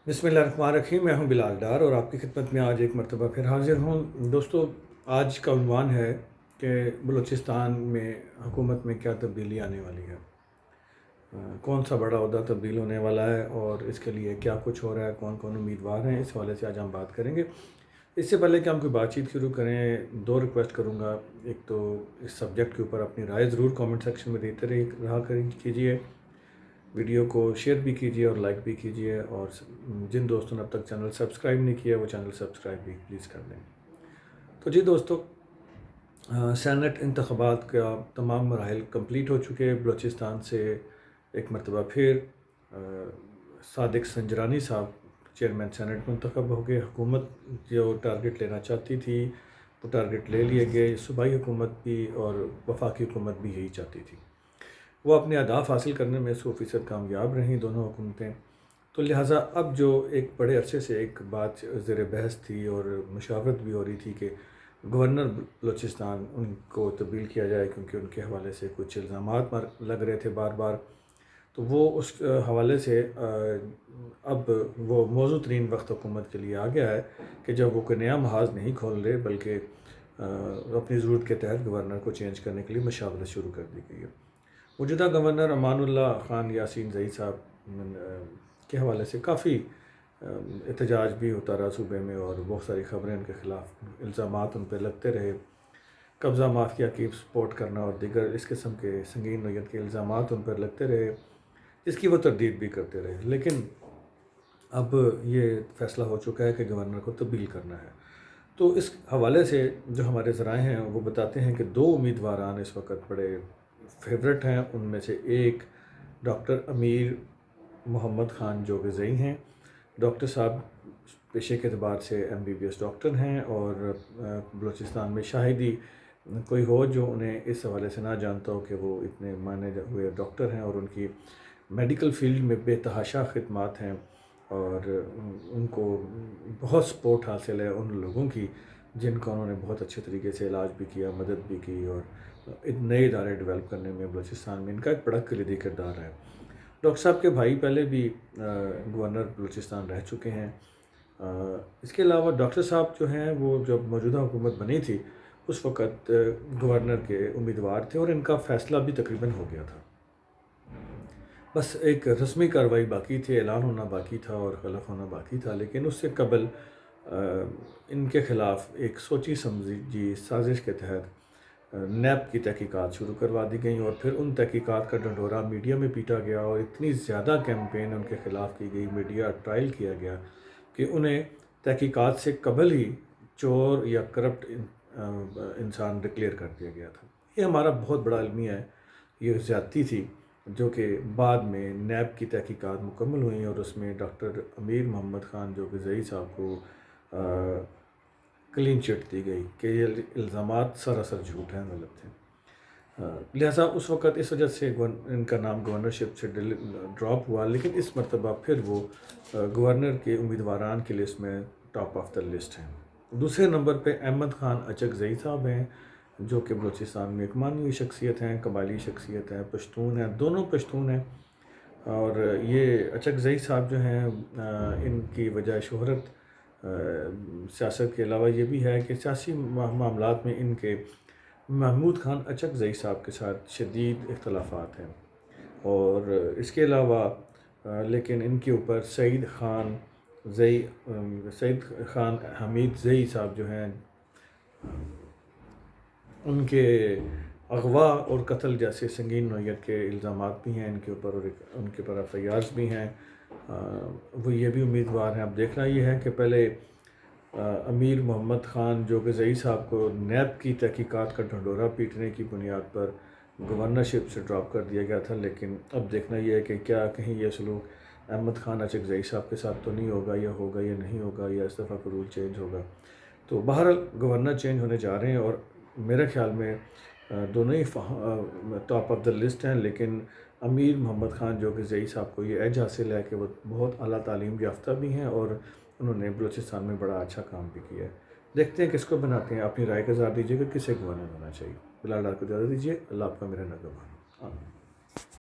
बिस्मिल्लाहिर्रहमानिर्रहीम। मैं हूं बिलाल डार और आपकी खिदमत में आज एक मरतबा फिर हाज़िर हूं। दोस्तों, आज का उन्वान है कि बलूचिस्तान में हुकूमत में क्या तब्दीली आने वाली है। कौन सा बड़ा ओहदा तब्दील होने वाला है और इसके लिए क्या कुछ हो रहा है, कौन कौन उम्मीदवार हैं, इस हवाले से आज हम बात करेंगे। इससे पहले कि हम कोई बातचीत शुरू करें, दो रिक्वेस्ट करूँगा। एक तो इस सब्जेक्ट के ऊपर अपनी राय ज़रूर कमेंट सेक्शन में देते रहा कीजिए, वीडियो को शेयर भी कीजिए और लाइक भी कीजिए, और जिन दोस्तों ने अब तक चैनल सब्सक्राइब नहीं किया वो चैनल सब्सक्राइब भी प्लीज़ कर दें। तो जी दोस्तों, सेनेट इंतखाबात का तमाम मराहिल कंप्लीट हो चुके हैं। बलूचिस्तान से एक मरतबा फिर सादिक संजरानी साहब चेयरमैन सेनेट मुंतखब हो गए। हुकूमत जो टारगेट लेना चाहती थी वो टारगेट ले लिए गए। सूबाई हुकूमत भी और वफाकी हुकूमत भी यही चाहती थी। वो अपने अहदाफ़ हासिल करने में 100% कामयाब रहीं दोनों हुकूमतें। तो लिहाजा अब जो एक बड़े अरसे से एक बात ज़ेर बहस थी और मशावरत भी हो रही थी कि गवर्नर बलूचिस्तान उनको तब्दील किया जाए, क्योंकि उनके हवाले से कुछ इल्ज़ामात लग रहे थे बार बार। तो वो उस हवाले से अब वो मौजू तरीन वक्त हुकूमत के लिए आ गया है कि जब वो कोई नया महाज नहीं खोल रहे, बल्कि अपनी ज़रूरत के तहत गवर्नर को चेंज करने के लिए मशावरत शुरू कर दी गई है। मौजूदा गवर्नर अमानुल्लाह ख़ान यासीन ज़ई साहब के हवाले से काफ़ी एहतजाज भी होता रहा सूबे में, और बहुत सारी ख़बरें उनके ख़िलाफ़ इल्ज़ामात उन पर लगते रहे। कब्ज़ा माफिया की सपोर्ट करना और दीगर इस किस्म के संगीन नोयत के इल्ज़ामात उन पर लगते रहे, जिसकी वो तरदीद भी करते रहे। लेकिन अब ये फ़ैसला हो चुका है कि गवर्नर को तब्दील करना है। तो इस हवाले से जो हमारे ज़राए हैं वो बताते हैं कि दो उम्मीदवारान इस वक्त बड़े फेवरेट हैं। उनमें से एक डॉक्टर अमीर मोहम्मद ख़ान जो ग़ज़ई हैं। डॉक्टर साहब पेशे के अतबार से MBBS डॉक्टर हैं, और बलूचिस्तान में शायद ही कोई हो जो उन्हें इस हवाले से ना जानता हो कि वो इतने माने हुए डॉक्टर हैं, और उनकी मेडिकल फील्ड में बेतहाशा खिदमात हैं, और उनको बहुत सपोर्ट हासिल है उन लोगों की जिनका उन्होंने बहुत अच्छे तरीके से इलाज भी किया, मदद भी की, और नए इदारे डेवलप करने में बलूचिस्तान में इनका एक बड़ा कलीदी किरदार है। डॉक्टर साहब के भाई पहले भी गवर्नर बलूचिस्तान रह चुके हैं। इसके अलावा डॉक्टर साहब जो हैं वो जब मौजूदा हुकूमत बनी थी उस वक़्त गवर्नर के उम्मीदवार थे, और इनका फ़ैसला भी तकरीबन हो गया था। बस एक रस्मी कार्रवाई बाकी थी, ऐलान होना बाकी था और खलफ होना बाकी था। लेकिन उससे कबल इनके ख़िलाफ़ एक सोची समझी साजिश के तहत नैब की तहकीकात शुरू करवा दी गई, और फिर उन तहकीकात का ढंढोरा मीडिया में पीटा गया, और इतनी ज़्यादा कैंपेन उनके ख़िलाफ़ की गई, मीडिया ट्रायल किया गया कि उन्हें तहकीकात से कबल ही चोर या करप्ट इंसान डिक्लेयर कर दिया गया था। ये हमारा बहुत बड़ा अलमिया है। ये ज़्यादती थी जो कि बाद में नैब की तहकीकात मुकम्मल हुई, और उसमें डॉक्टर अमीर मोहम्मद ख़ान जो ग़ज़ई साहब को क्लीन चिट दी गई कि ये इल्ज़ामात सरासर झूठ हैं, गलत हैं। लिहाजा उस वक़्त इस वजह से इनका नाम गवर्नरशिप से ड्रॉप हुआ। लेकिन इस मरतबा फिर वो गवर्नर के उम्मीदवारान की लिस्ट में टॉप ऑफ द लिस्ट हैं। दूसरे नंबर पे अहमद ख़ान अचकज़ई साहब हैं, जो कि बलूचिस्तान में एक मानी हुई शख्सियत हैं, कबायली शख्सियत हैं, पश्तून हैं, दोनों पश्तून हैं। और ये अचकज़ई साहब जो हैं इनकी वजह शोहरत सियासत के अलावा ये भी है कि सियासी मामलात में इनके महमूद ख़ान अचकज़ई साहब के साथ शदीद इख्तलाफात हैं। और इसके अलावा लेकिन इनके ऊपर सईद ख़ान हमीद ज़ई साहब जो हैं उनके अगवा और कत्ल जैसे संगीन नोयत के इल्ज़ामात भी हैं इनके ऊपर, और उनके ऊपर FIRs भी हैं। वो ये भी उम्मीदवार हैं। अब देखना ये है कि पहले अमीर मोहम्मद ख़ान जो ग़ज़ई साहब को नैब की तहकीकात का ढंढोरा पीटने की बुनियाद पर गवर्नरशिप से ड्रॉप कर दिया गया था, लेकिन अब देखना यह है कि क्या कहीं ये सलूक अहमद ख़ान अचकज़ई साहब के साथ तो नहीं होगा, या होगा या नहीं होगा, या इस दफ़ा का रूल चेंज होगा। तो बहरहाल गवर्नर चेंज होने जा रहे हैं, और मेरे ख़्याल में दोनों ही टॉप ऑफ द लिस्ट हैं। लेकिन अमीर मोहम्मद ख़ान जो ग़ज़ई साहब को ये एज हासिल है कि वो बहुत आला तालीम याफ्ता भी हैं, और उन्होंने बलूचिस्तान में बड़ा अच्छा काम भी किया है। देखते हैं किसको बनाते हैं। अपनी राय का इज़हार दीजिएगा किसे गवर्नर होना चाहिए। बिलाल डार को इजाज़त दीजिए। अल्लाह आपका मेरा नगहबान।